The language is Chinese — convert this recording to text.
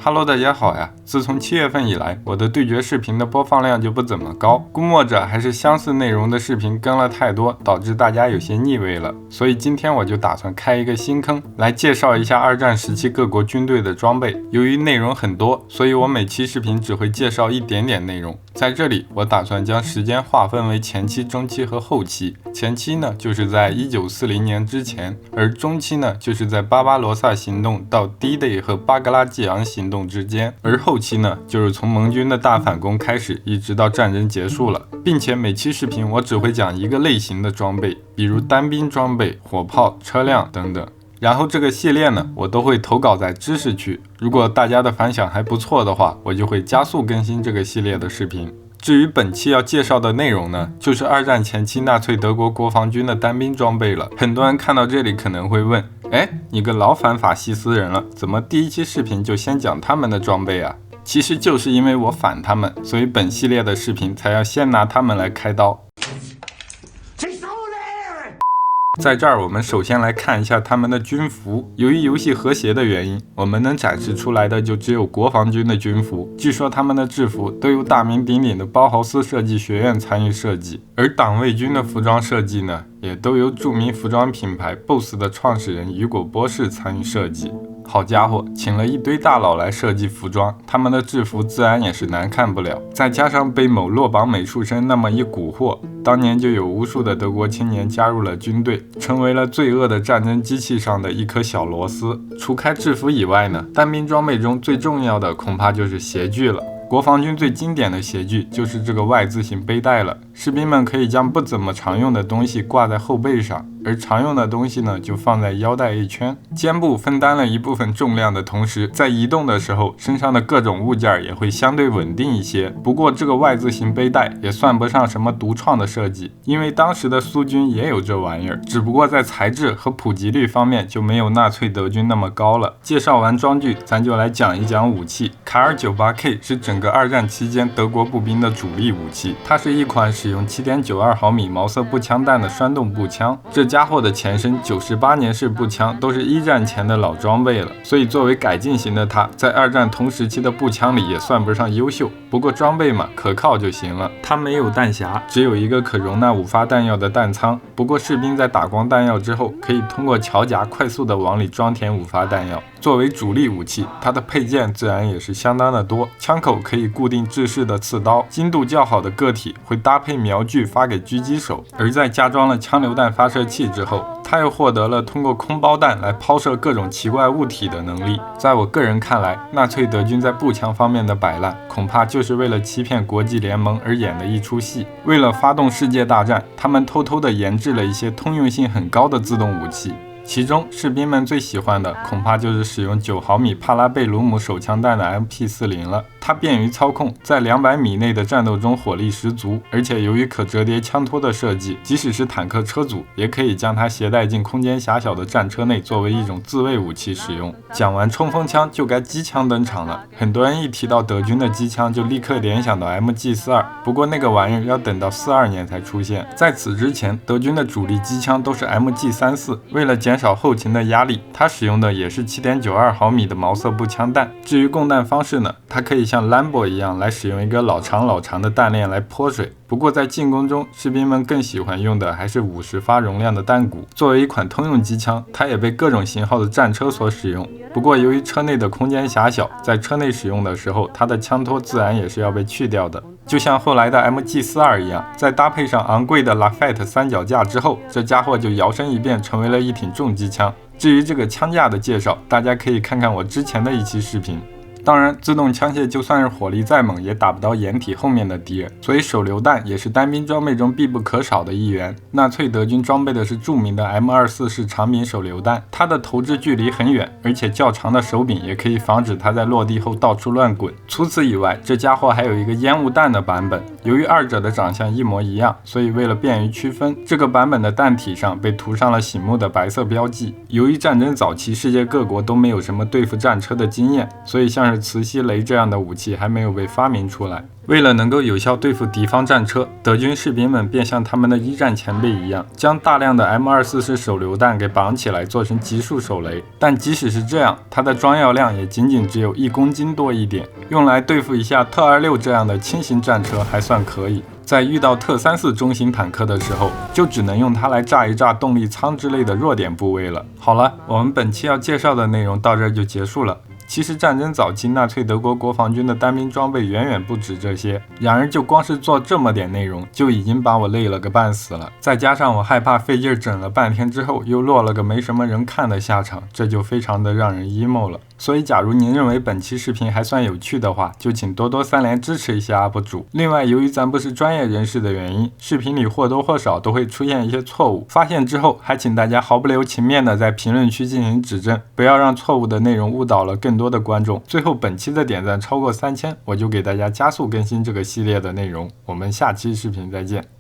Hello， 大家好呀！自从7月份以来，我的对决视频的播放量就不怎么高，估摸着还是相似内容的视频更了太多，导致大家有些腻味了。所以今天我就打算开一个新坑，来介绍一下二战时期各国军队的装备。由于内容很多，所以我每期视频只会介绍一点点内容。在这里，我打算将时间划分为前期、中期和后期。前期呢，就是在1940年之前，而中期呢，就是在巴巴罗萨行动到 D-Day 和巴格拉季昂行动之间，而后期呢，就是从盟军的大反攻开始，一直到战争结束了，并且每期视频我只会讲一个类型的装备，比如单兵装备、火炮、车辆等等。然后这个系列呢，我都会投稿在知识区，如果大家的反响还不错的话，我就会加速更新这个系列的视频。至于本期要介绍的内容呢，就是二战前期纳粹德国国防军的单兵装备了。很多人看到这里可能会问，你个老反法西斯人了，怎么第一期视频就先讲他们的装备啊？其实就是因为我反他们，所以本系列的视频才要先拿他们来开刀。在这儿，我们首先来看一下他们的军服。由于游戏和谐的原因，我们能展示出来的就只有国防军的军服。据说他们的制服都由大名鼎鼎的包豪斯设计学院参与设计，而党卫军的服装设计呢，也都由著名服装品牌 BOSS 的创始人雨果波士参与设计。好家伙，请了一堆大佬来设计服装，他们的制服自然也是难看不了。再加上被某落榜美术生那么一蛊惑，当年就有无数的德国青年加入了军队，成为了罪恶的战争机器上的一颗小螺丝。除开制服以外呢，单兵装备中最重要的恐怕就是鞋具了。国防军最经典的鞋具就是这个 Y 字形背带了，士兵们可以将不怎么常用的东西挂在后背上，而常用的东西呢，就放在腰带一圈。肩部分担了一部分重量的同时，在移动的时候，身上的各种物件也会相对稳定一些。不过这个 Y 字形背带也算不上什么独创的设计，因为当时的苏军也有这玩意儿，只不过在材质和普及率方面就没有纳粹德军那么高了。介绍完装具，咱就来讲一讲武器。卡尔 98K 是整个二战期间德国步兵的主力武器，它是一款使用 7.92 毫米毛瑟步枪弹的栓动步枪。这家伙的前身98年式步枪都是一战前的老装备了，所以作为改进型的它，在二战同时期的步枪里也算不上优秀。不过装备嘛，可靠就行了。它没有弹匣，只有一个可容纳5发弹药的弹仓。不过士兵在打光弹药之后，可以通过桥夹快速的往里装填5发弹药。作为主力武器，它的配件自然也是相当的多。枪口可以固定制式的刺刀，精度较好的个体会搭配瞄具发给狙击手。而在加装了枪榴弹发射器之后，它又获得了通过空包弹来抛射各种奇怪物体的能力。在我个人看来，纳粹德军在步枪方面的摆烂，恐怕就是为了欺骗国际联盟而演的一出戏。为了发动世界大战，他们偷偷地研制了一些通用性很高的自动武器。其中士兵们最喜欢的恐怕就是使用9毫米帕拉贝鲁姆手枪弹的 MP40 了。它便于操控，在200米内的战斗中火力十足，而且由于可折叠枪托的设计，即使是坦克车组也可以将它携带进空间狭小的战车内，作为一种自卫武器使用。讲完冲锋枪，就该机枪登场了。很多人一提到德军的机枪，就立刻联想到 MG42，不过那个玩意儿要等到42年才出现。在此之前，德军的主力机枪都是 MG34，为了减少后勤的压力，它使用的也是 7.92 毫米的毛瑟步枪弹。至于供弹方式呢，它可以像Lambo 一样来使用一个老长的弹链来泼水。不过在进攻中，士兵们更喜欢用的还是50发容量的弹鼓。作为一款通用机枪，它也被各种型号的战车所使用。不过由于车内的空间狭小，在车内使用的时候，它的枪托自然也是要被去掉的。就像后来的 MG42 一样，在搭配上昂贵的 Lafayette 三脚架之后，这家伙就摇身一变成为了一挺重机枪。至于这个枪架的介绍，大家可以看看我之前的一期视频。当然，自动枪械就算是火力再猛，也打不到掩体后面的敌人，所以手榴弹也是单兵装备中必不可少的一员。纳粹德军装备的是著名的 M24式长柄手榴弹，它的投掷距离很远，而且较长的手柄也可以防止它在落地后到处乱滚。除此以外，这家伙还有一个烟雾弹的版本，由于二者的长相一模一样，所以为了便于区分，这个版本的弹体上被涂上了醒目的白色标记。由于战争早期世界各国都没有什么对付战车的经验，所以像是磁吸雷这样的武器还没有被发明出来。为了能够有效对付敌方战车，德军士兵们便像他们的一战前辈一样，将大量的 M24手榴弹给绑起来，做成集束手雷。但即使是这样，它的装药量也仅仅只有1公斤多一点，用来对付一下特26这样的轻型战车还算可以。在遇到特34中型坦克的时候，就只能用它来炸一炸动力舱之类的弱点部位了。好了，我们本期要介绍的内容到这儿就结束了。其实战争早期，纳粹德国国防军的单兵装备远远不止这些，然而就光是做这么点内容，就已经把我累了个半死了。再加上我害怕费劲整了半天之后，又落了个没什么人看的下场，这就非常的让人 emo 了。所以假如您认为本期视频还算有趣的话，就请多多3连支持一下 UP 主。另外，由于咱不是专业人士的原因，视频里或多或少都会出现一些错误，发现之后还请大家毫不留情面的在评论区进行指正，不要让错误的内容误导了更多的观众。最后本期的点赞超过3000，我就给大家加速更新这个系列的内容。我们下期视频再见。